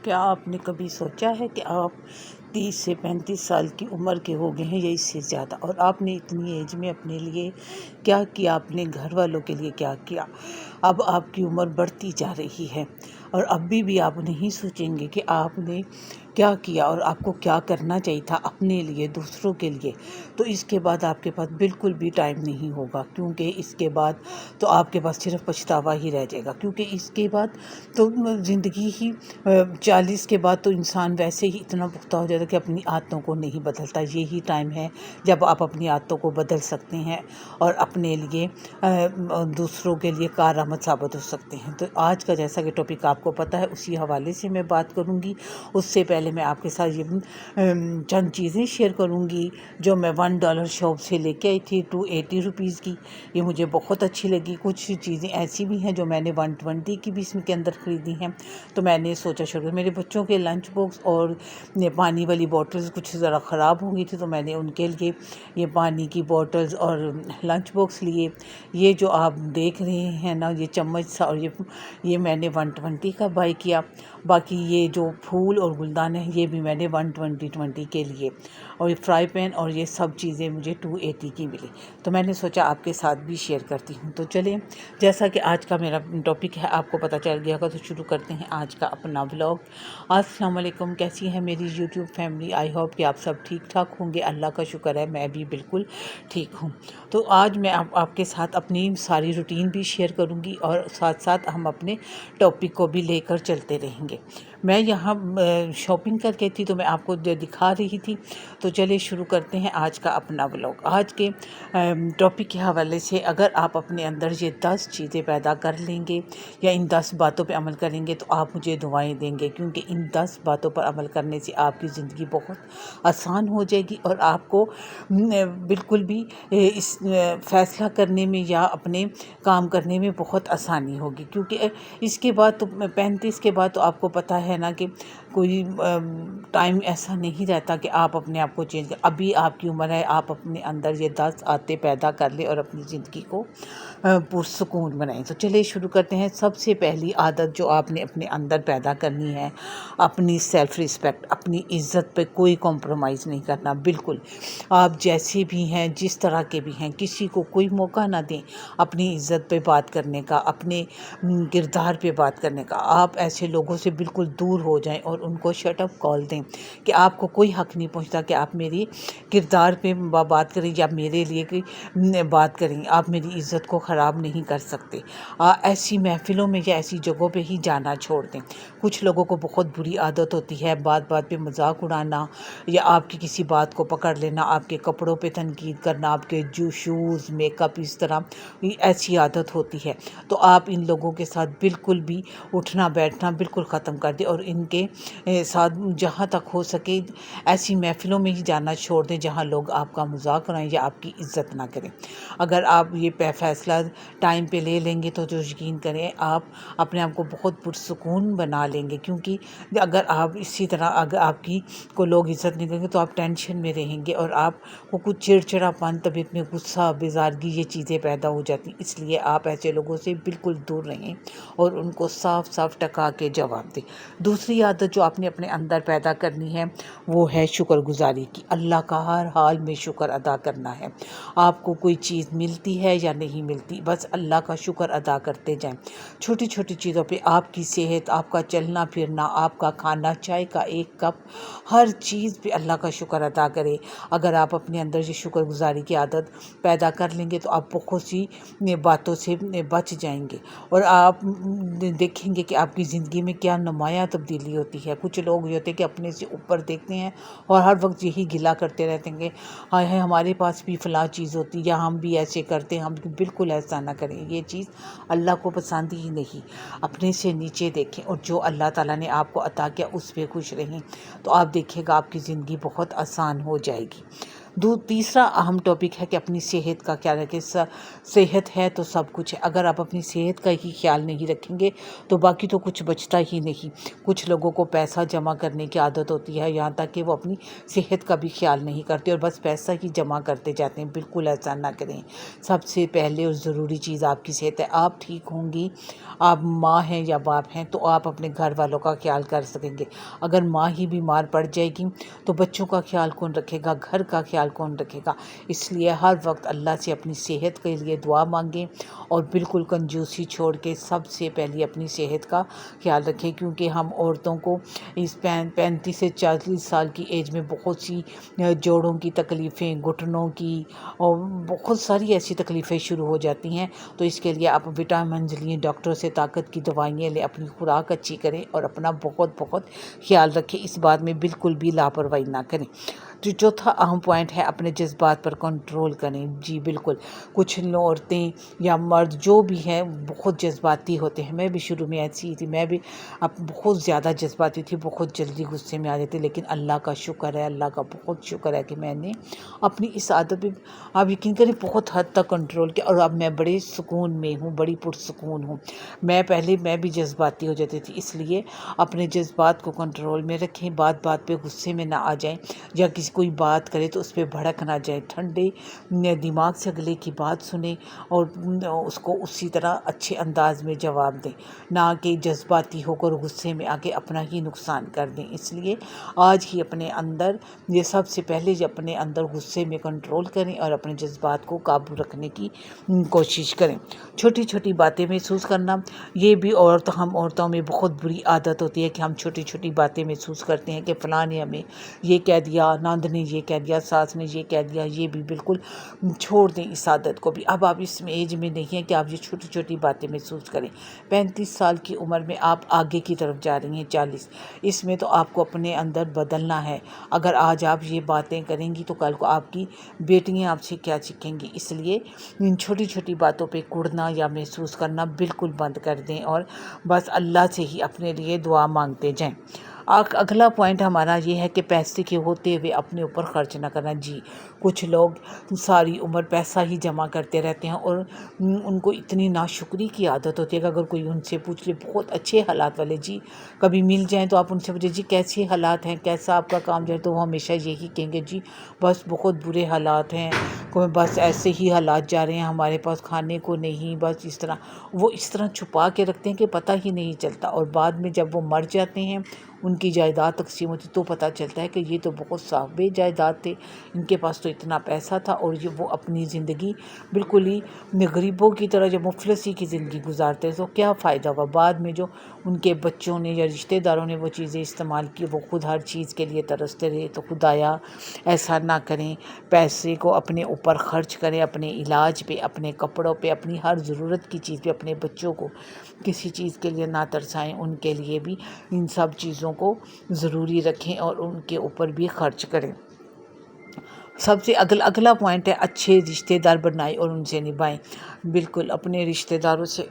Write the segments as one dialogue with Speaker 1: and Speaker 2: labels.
Speaker 1: کیا آپ نے کبھی سوچا ہے کہ آپ 30 سے 35 سال کی عمر کے ہو گئے ہیں یا اس سے زیادہ، اور آپ نے اتنی ایج میں اپنے لیے کیا کیا، اپنے گھر والوں کے لیے کیا کیا؟ اب آپ کی عمر بڑھتی جا رہی ہے اور ابھی بھی آپ نہیں سوچیں گے کہ آپ نے کیا کیا اور آپ کو کیا کرنا چاہیے تھا اپنے لیے، دوسروں کے لیے، تو اس کے بعد آپ کے پاس بالکل بھی ٹائم نہیں ہوگا، کیونکہ اس کے بعد تو آپ کے پاس صرف پچھتاوا ہی رہ جائے گا، کیونکہ اس کے بعد تو زندگی ہی 40 کے بعد تو انسان ویسے ہی اتنا پختہ ہو جاتا ہے کہ اپنی عادتوں کو نہیں بدلتا۔ یہی ٹائم ہے جب آپ اپنی عادتوں کو بدل سکتے ہیں اور اپنے لیے دوسروں کے لیے کارآمد ثابت ہو سکتے ہیں۔ تو آج کا جیسا کہ ٹاپک آپ کو پتہ ہے اسی حوالے سے میں بات کروں گی۔ اس سے پہلے میں آپ کے ساتھ یہ چند چیزیں شیئر کروں گی جو میں $1 شاپ سے لے کے آئی تھی 280 روپیز کی۔ یہ مجھے بہت اچھی لگی۔ کچھ چیزیں ایسی بھی ہیں جو میں نے 120 کی بھی اس کے اندر خریدی ہیں، تو میں نے سوچا شروع میرے بچوں کے لنچ باکس اور پانی والی بوٹلز کچھ ذرا خراب ہو گئی تھی، تو میں نے ان کے لیے یہ پانی کی بوٹلز اور لنچ باکس لیے۔ یہ جو آپ دیکھ رہے ہیں نا، یہ چمچ سا، اور یہ میں نے 120 کا بائی کیا۔ باقی یہ جو پھول اور گلدان ہیں یہ بھی میں نے 120 کے لیے، اور یہ فرائی پین اور یہ سب چیزیں مجھے 280 کی ملی، تو میں نے سوچا آپ کے ساتھ بھی شیئر کرتی ہوں۔ تو چلیں، جیسا کہ آج کا میرا ٹاپک ہے آپ کو پتہ چل گیا ہوگا، تو شروع کرتے ہیں آج کا اپنا ولاگ۔ السلام علیکم، کیسی ہے میری یوٹیوب فیملی؟ آئی ہوپ کہ آپ سب ٹھیک ٹھاک ہوں گے، اللہ کا شکر ہے میں بھی بالکل ٹھیک ہوں۔ تو آج میں آپ کے ساتھ اپنی ساری روٹین بھی شیئر کروں گی اور ساتھ ساتھ ہم اپنے ٹاپک کو بھی لے کر چلتے رہیں گے۔ میں یہاں شاپنگ کر کے تھی تو میں آپ کو دکھا رہی تھی، تو چلے شروع کرتے ہیں آج کا اپنا ولاگ۔ آج کے ٹاپک کے حوالے سے اگر آپ اپنے اندر یہ 10 چیزیں پیدا کر لیں گے یا ان 10 باتوں پہ عمل کریں گے تو آپ مجھے دعائیں دیں گے، کیونکہ ان 10 باتوں پر عمل کرنے سے آپ کی زندگی بہت آسان ہو جائے گی اور آپ کو بالکل بھی اس فیصلہ کرنے میں یا اپنے کام کرنے میں بہت آسانی ہوگی، کیونکہ اس کے بعد تو 35 کے بعد تو آپ کو پتہ ہے نا کہ کوئی ٹائم ایسا نہیں رہتا کہ آپ اپنے آپ کو چینج کریں۔ ابھی آپ کی عمر ہے، آپ اپنے اندر یہ 10 عادتیں پیدا کر لیں اور اپنی زندگی کو پرسکون بنائیں۔ تو چلیے شروع کرتے ہیں۔ سب سے پہلی عادت جو آپ نے اپنے اندر پیدا کرنی ہے، اپنی سیلف رسپیکٹ، اپنی عزت پہ کوئی کمپرومائز نہیں کرنا، بالکل آپ جیسے بھی ہیں، جس طرح کے بھی ہیں، کسی کو کوئی موقع نہ دیں اپنی عزت پہ بات کرنے کا، اپنے کردار پہ بات کرنے کا۔ آپ ایسے لوگوں سے بالکل دور ہو جائیں اور ان کو شٹ اپ کال دیں کہ آپ کو کوئی حق نہیں پہنچتا کہ آپ میری کردار پہ بات کریں یا میرے لیے کوئی بات کریں۔ آپ میری عزت کو خراب نہیں کر سکتے۔ ایسی محفلوں میں یا ایسی جگہوں پہ ہی جانا چھوڑ دیں۔ کچھ لوگوں کو بہت بری عادت ہوتی ہے بات بات پہ مذاق اڑانا، یا آپ کی کسی بات کو پکڑ لینا، آپ کے کپڑوں پہ تنقید کرنا، آپ کے جو شوز، میک اپ، اس طرح ایسی عادت ہوتی ہے۔ تو آپ ان لوگوں کے ساتھ بالکل بھی اٹھنا بیٹھنا بالکل ختم کر دیں اور ان کے ساتھ جہاں تک ہو سکے ایسی محفلوں میں ہی جانا چھوڑ دیں جہاں لوگ آپ کا مذاق اڑائیں یا آپ کی عزت نہ کریں۔ اگر آپ یہ فیصلہ ٹائم پہ لے لیں گے تو یقین کریں آپ اپنے آپ کو بہت پرسکون بنا لیں گے، کیونکہ اگر آپ اسی طرح اگر آپ کی کو لوگ عزت نہیں کریں گے تو آپ ٹینشن میں رہیں گے اور آپ کو کچھ چڑچڑاپن، طبیعت میں غصہ، بیزارگی، یہ چیزیں پیدا ہو جاتی ہیں۔ اس لیے آپ ایسے لوگوں سے بالکل دور رہیں اور ان کو صاف صاف ٹکا کے جواب دیں۔ دوسری عادت جو آپ نے اپنے اندر پیدا کرنی ہے وہ ہے شکر گزاری کی۔ اللہ کا ہر حال میں شکر ادا کرنا ہے۔ آپ کو کوئی چیز ملتی ہے یا نہیں ملتی، بس اللہ کا شکر ادا کرتے جائیں۔ چھوٹی چھوٹی چیزوں پہ، آپ کی صحت، آپ کا چلنا پھرنا، آپ کا کھانا، چائے کا ایک کپ، ہر چیز پہ اللہ کا شکر ادا کریں۔ اگر آپ اپنے اندر یہ شکر گزاری کی عادت پیدا کر لیں گے تو آپ بہت سی باتوں سے بچ جائیں گے اور آپ دیکھیں گے کہ آپ کی زندگی میں کیا نمایاں تبدیلی ہوتی ہے۔ کچھ لوگ یہ ہوتے ہیں کہ اپنے سے اوپر دیکھتے ہیں اور ہر وقت یہی گلہ کرتے رہتے ہیں کہ ہائے ہائے ہمارے پاس بھی فلاں چیز ہوتی یا ہم بھی ایسے کرتے ہیں۔ ہم بالکل ایسا نہ کریں، یہ چیز اللہ کو پسند ہی نہیں۔ اپنے سے نیچے دیکھیں اور جو اللہ تعالیٰ نے آپ کو عطا کیا اس پہ خوش رہیں، تو آپ دیکھیں گا آپ کی زندگی بہت آسان ہو جائے گی۔ تیسرا اہم ٹاپک ہے کہ اپنی صحت کا خیال رکھیں. صحت ہے تو سب کچھ ہے. اگر آپ اپنی صحت کا ہی خیال نہیں رکھیں گے تو باقی تو کچھ بچتا ہی نہیں. کچھ لوگوں کو پیسہ جمع کرنے کی عادت ہوتی ہے، یہاں تک کہ وہ اپنی صحت کا بھی خیال نہیں کرتے اور بس پیسہ ہی جمع کرتے جاتے ہیں. بالکل ایسا نہ کریں. سب سے پہلے اور ضروری چیز آپ کی صحت ہے. آپ ٹھیک ہوں گی، آپ ماں ہیں یا باپ ہیں، تو آپ اپنے گھر والوں کا خیال کر سکیں گے. اگر ماں ہی بیمار پڑ جائے گی تو بچوں کا خیال کون رکھے گا، گھر کا خیال کون رکھے گا؟ اس لیے ہر وقت اللہ سے اپنی صحت کے لیے دعا مانگیں اور بالکل کنجوسی چھوڑ کے سب سے پہلے اپنی صحت کا خیال رکھیں. کیونکہ ہم عورتوں کو اس 35 سے 40 سال کی ایج میں بہت سی جوڑوں کی تکلیفیں، گھٹنوں کی اور بہت ساری ایسی تکلیفیں شروع ہو جاتی ہیں. تو اس کے لیے آپ وٹامنز لیں، ڈاکٹر سے طاقت کی دوائیاں لیں، اپنی خوراک اچھی کریں اور اپنا بہت بہت خیال رکھیں. اس بات میں بالکل بھی لاپرواہی نہ کریں. جو چوتھا اہم پوائنٹ ہے، اپنے جذبات پر کنٹرول کریں. جی بالکل، کچھ عورتیں یا مرد جو بھی ہیں بہت جذباتی ہوتے ہیں. میں بھی شروع میں ایسی ہی تھی، میں بھی اب بہت زیادہ جذباتی تھی، بہت جلدی غصے میں آ جاتی. لیکن اللہ کا شکر ہے، اللہ کا بہت شکر ہے کہ میں نے اپنی اس عادت پہ آپ یقین کریں بہت حد تک کنٹرول کیا اور اب میں بڑے سکون میں ہوں، بڑی پرسکون ہوں. پہلے میں بھی جذباتی ہو جاتی تھی. اس لیے اپنے جذبات کو کنٹرول میں رکھیں. بات بات پہ غصے میں نہ آ جائیں یا کوئی بات کرے تو اس پہ بھڑک نہ جائیں. ٹھنڈے دماغ سے اگلے کی بات سنیں اور اس کو اسی طرح اچھے انداز میں جواب دیں، نہ کہ جذباتی ہو کر غصے میں آ کے اپنا ہی نقصان کر دیں. اس لیے آج ہی اپنے اندر یہ سب سے پہلے اپنے اندر غصے میں کنٹرول کریں اور اپنے جذبات کو قابو رکھنے کی کوشش کریں. چھوٹی چھوٹی باتیں محسوس کرنا، یہ بھی ہم عورتوں میں بہت بری عادت ہوتی ہے کہ ہم چھوٹی چھوٹی باتیں محسوس کرتے ہیں کہ فلاں نے ہمیں یہ کہہ دیا، ناند نے یہ کہہ دیا، ساس نے یہ کہہ دیا. یہ بھی بالکل چھوڑ دیں اس عادت کو بھی. اب آپ اس ایج میں نہیں ہیں کہ آپ یہ چھوٹی چھوٹی باتیں محسوس کریں. 35 سال کی عمر میں آپ آگے کی طرف جا رہی ہیں، 40. اس میں تو آپ کو اپنے اندر بدلنا ہے. اگر آج آپ یہ باتیں کریں گی تو کل کو آپ کی بیٹیاں آپ سے کیا سیکھیں گی؟ اس لیے ان چھوٹی چھوٹی باتوں پہ کڑنا یا محسوس کرنا بالکل بند کر دیں اور بس اللہ سے ہی اپنے لیے دعا مانگتے جائیں. اگلا پوائنٹ ہمارا یہ ہے کہ پیسے کے ہوتے ہوئے اپنے اوپر خرچ نہ کرنا. جی کچھ لوگ ساری عمر پیسہ ہی جمع کرتے رہتے ہیں اور ان کو اتنی ناشکری کی عادت ہوتی ہے کہ اگر کوئی ان سے پوچھ لے بہت اچھے حالات والے، جی کبھی مل جائیں تو آپ ان سے پوچھیں جی کیسے حالات ہیں، کیسا آپ کا کام جائے، تو وہ ہمیشہ یہی کہیں گے جی بس بہت برے حالات ہیں، بس ایسے ہی حالات جا رہے ہیں، ہمارے پاس کھانے کو نہیں. بس اس طرح وہ اس طرح چھپا کے رکھتے ہیں کہ پتہ ہی نہیں چلتا. اور بعد میں جب وہ مر جاتے ہیں، ان کی جائیداد تقسیم ہوتی تو پتہ چلتا ہے کہ یہ تو بہت صاحب جائیداد تھے، ان کے پاس تو اتنا پیسہ تھا اور وہ اپنی زندگی بالکل ہی غریبوں کی طرح جب مفلسی کی زندگی گزارتے تو کیا فائدہ ہوا؟ بعد میں جو ان کے بچوں نے یا رشتہ داروں نے وہ چیزیں استعمال کی، وہ خود ہر چیز کے لیے ترستے رہے. تو خدایا ایسا نہ کریں. پیسے کو اپنے اوپر خرچ کریں، اپنے علاج پہ، اپنے کپڑوں پہ، اپنی ہر ضرورت کی چیز پہ. اپنے بچوں کو کسی چیز کے لیے نہ ترسائیں، ان کے لیے بھی ان سب چیزوں کو ضروری رکھیں اور ان کے اوپر بھی خرچ کریں. سب سے اگلا پوائنٹ ہے اچھے رشتہ دار بنائیں اور ان سے نبھائیں. بالکل اپنے رشتہ داروں سے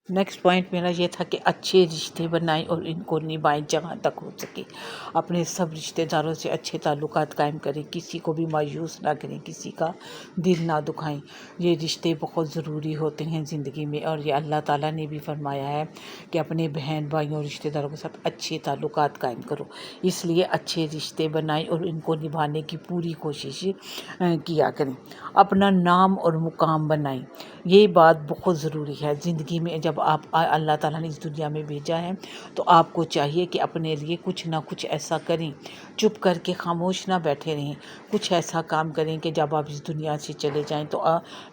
Speaker 1: نیکسٹ پوائنٹ میرا یہ تھا کہ اچھے رشتے بنائیں اور ان کو نبھائیں جہاں تک ہو سکے. اپنے سب رشتہ داروں سے اچھے تعلقات قائم کریں، کسی کو بھی مایوس نہ کریں، کسی کا دل نہ دکھائیں. یہ رشتے بہت ضروری ہوتے ہیں زندگی میں اور یہ اللہ تعالیٰ نے بھی فرمایا ہے کہ اپنے بہن بھائیوں اور رشتہ داروں کے ساتھ اچھے تعلقات قائم کرو. اس لیے اچھے رشتے بنائیں اور ان کو نبھانے کی پوری کوشش کیا کریں. اپنا نام اور مقام بنائیں. یہ بات بہت ضروری ہے زندگی میں. جب آپ اللہ تعالیٰ نے اس دنیا میں بھیجا ہے تو آپ کو چاہیے کہ اپنے لیے کچھ نہ کچھ ایسا کریں، چپ کر کے خاموش نہ بیٹھے رہیں. کچھ ایسا کام کریں کہ جب آپ اس دنیا سے چلے جائیں تو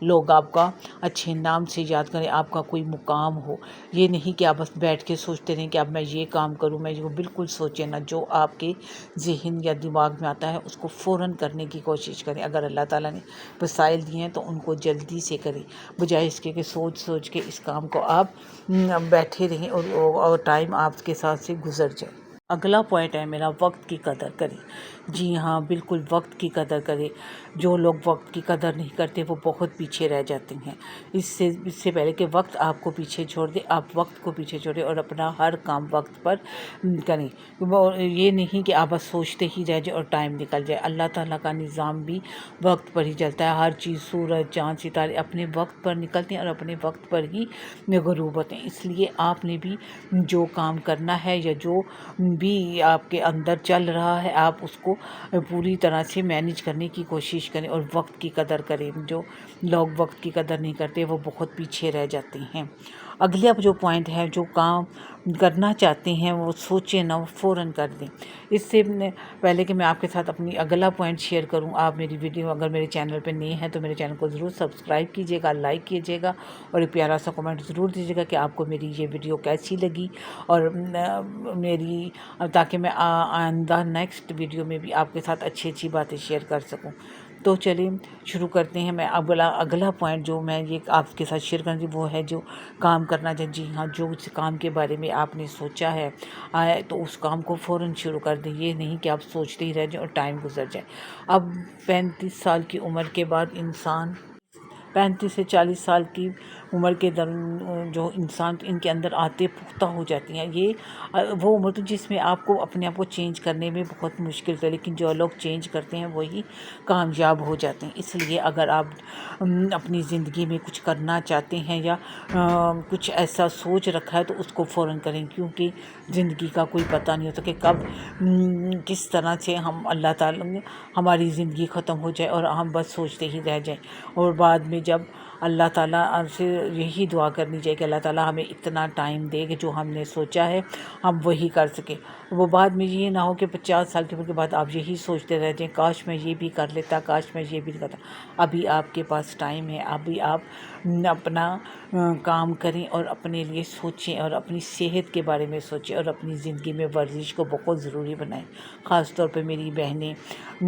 Speaker 1: لوگ آپ کا اچھے نام سے یاد کریں، آپ کا کوئی مقام ہو. یہ نہیں کہ آپ بس بیٹھ کے سوچتے رہیں کہ اب میں یہ کام کروں، میں یہ بالکل سوچیں نہ. جو آپ کے ذہن یا دماغ میں آتا ہے اس کو فوراً کرنے کی کوشش کریں. اگر اللہ تعالیٰ نے وسائل دیے ہیں تو ان کو جلدی سے کریں، بجائے اس کے کہ سوچ کے اس کام کو آپ بیٹھے رہیں اور ٹائم آپ کے ساتھ سے گزر جائے. اگلا پوائنٹ ہے میرا، وقت کی قدر کریں۔ جی ہاں، بالکل وقت کی قدر کریں۔ جو لوگ وقت کی قدر نہیں کرتے وہ بہت پیچھے رہ جاتے ہیں۔ اس سے پہلے کہ وقت آپ کو پیچھے چھوڑ دے، آپ وقت کو پیچھے چھوڑیں اور اپنا ہر کام وقت پر کریں۔ یہ نہیں کہ آپ بس سوچتے ہی رہ جائیں اور ٹائم نکل جائے۔ اللہ تعالیٰ کا نظام بھی وقت پر ہی چلتا ہے۔ ہر چیز، سورج، چاند، ستارے اپنے وقت پر نکلتے ہیں اور اپنے وقت پر ہی غروب ہوتے ہیں۔ اس لیے آپ نے بھی جو کام کرنا ہے یا جو بھی آپ کے اندر چل رہا ہے، آپ اس کو پوری طرح سے مینیج کرنے کی کوشش کریں اور وقت کی قدر کریں۔ جو لوگ وقت کی قدر نہیں کرتے وہ بہت پیچھے رہ جاتے ہیں۔ اگلا جو پوائنٹ ہے، جو کام کرنا چاہتے ہیں وہ سوچیں نہ، وہ فوراً کر دیں۔ اس سے پہلے کہ میں آپ کے ساتھ اپنی اگلا پوائنٹ شیئر کروں، آپ میری ویڈیو اگر میرے چینل پہ نئے ہیں تو میرے چینل کو ضرور سبسکرائب کیجیے گا، لائک کیجیے گا اور ایک پیارا سا کمنٹ ضرور دیجیے گا کہ آپ کو میری یہ ویڈیو کیسی لگی، اور میری تاکہ میں آئندہ نیکسٹ ویڈیو میں بھی آپ کے ساتھ اچھی باتیں شیئر کر سکوں۔ تو چلیے شروع کرتے ہیں۔ میں اگلا پوائنٹ جو میں یہ آپ کے ساتھ شیئر کروں گی وہ ہے جو کام کرنا چاہیے۔ جی ہاں، جو اس کام کے بارے میں آپ نے سوچا ہے تو اس کام کو فوراً شروع کر دیں۔ یہ نہیں کہ آپ سوچتے ہی رہ جائیں اور ٹائم گزر جائے۔ اب 35 سال کی عمر کے بعد انسان 35 سے 40 سال کی عمر کے جو انسان ان کے اندر عادتیں پختہ ہو جاتی ہیں۔ یہ وہ عمر تو جس میں آپ کو اپنے آپ کو چینج کرنے میں بہت مشکل ہے، لیکن جو لوگ چینج کرتے ہیں وہی کامیاب ہو جاتے ہیں۔ اس لیے اگر آپ اپنی زندگی میں کچھ کرنا چاہتے ہیں یا کچھ ایسا سوچ رکھا ہے تو اس کو فوراً کریں، کیونکہ زندگی کا کوئی پتہ نہیں ہوتا کہ کب کس طرح سے اللہ تعالیٰ ہماری زندگی ختم ہو جائے اور ہم بس سوچتے ہی رہ جائیں، اور بعد میں جب اللہ تعالیٰ سے یہی دعا کرنی چاہیے کہ اللہ تعالیٰ ہمیں اتنا ٹائم دے کہ جو ہم نے سوچا ہے ہم وہی کر سکیں۔ وہ بعد میں یہ نہ ہو کہ 50 سال کے عمر کے بعد آپ یہی سوچتے رہ جائیں، کاش میں یہ بھی کر لیتا، کاش میں یہ بھی کرتا۔ ابھی آپ کے پاس ٹائم ہے، ابھی آپ اپنا کام کریں اور اپنے لیے سوچیں اور اپنی صحت کے بارے میں سوچیں اور اپنی زندگی میں ورزش کو بہت ضروری بنائیں۔ خاص طور پہ میری بہنیں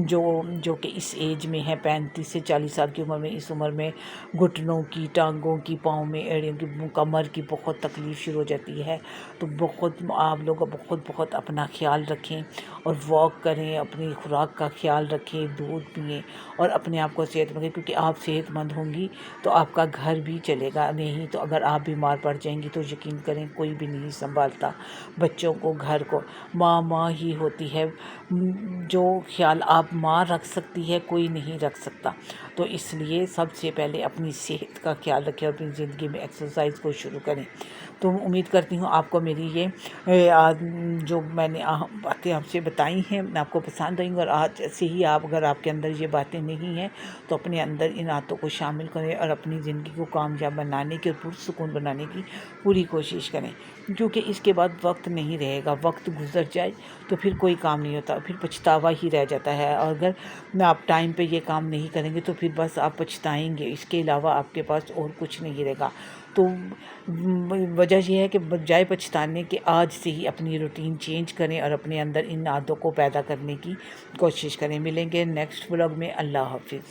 Speaker 1: جو کہ اس ایج میں ہیں، 35 سے 40 سال کی عمر میں، اس عمر میں گھٹنوں کی، ٹانگوں کی، پاؤں میں، ایڑیوں کی، کمر کی بہت تکلیف شروع ہو جاتی ہے۔ تو آپ لوگ بہت اپنا خیال رکھیں اور واک کریں، اپنی خوراک کا خیال رکھیں، دودھ پئیں اور اپنے آپ کو صحت مند رکھیں، کیونکہ آپ صحت مند ہوں گی تو آپ کا گھر بھی چلے گا، نہیں تو اگر آپ بیمار پڑ جائیں گی تو یقین کریں کوئی بھی نہیں سنبھالتا بچوں کو، گھر کو۔ ماں ہی ہوتی ہے، جو خیال آپ ماں رکھ سکتی ہے کوئی نہیں رکھ سکتا۔ تو اس لیے سب سے پہلے اپنی صحت کا خیال رکھیں اور اپنی زندگی میں ایکسرسائز کو شروع کریں۔ تو امید کرتی ہوں آپ کو میری یہ جو میں نے باتیں آپ سے بتائی ہیں آپ کو پسند آئیں گی، اور آج سے ہی اگر آپ کے اندر یہ باتیں نہیں ہیں تو اپنے اندر ان عادتوں کو شامل کریں اور اپنی زندگی کو کامیاب بنانے کی اور پرسکون بنانے کی پوری کوشش کریں، کیونکہ اس کے بعد وقت نہیں رہے گا۔ وقت گزر جائے تو پھر کوئی کام نہیں ہوتا، پھر پچھتاوا ہی رہ جاتا ہے، اور اگر آپ ٹائم پہ یہ کام نہیں کریں گے تو پھر بس آپ پچھتائیں گے، اس کے علاوہ آپ کے پاس اور کچھ نہیں رہے گا۔ تو وجہ یہ ہے کہ بجائے پچھتانے کے آج سے ہی اپنی روٹین چینج کریں اور اپنے اندر ان عادتوں کو پیدا کرنے کی کوشش کریں۔ ملیں گے نیکسٹ ولاگ میں۔ اللہ حافظ۔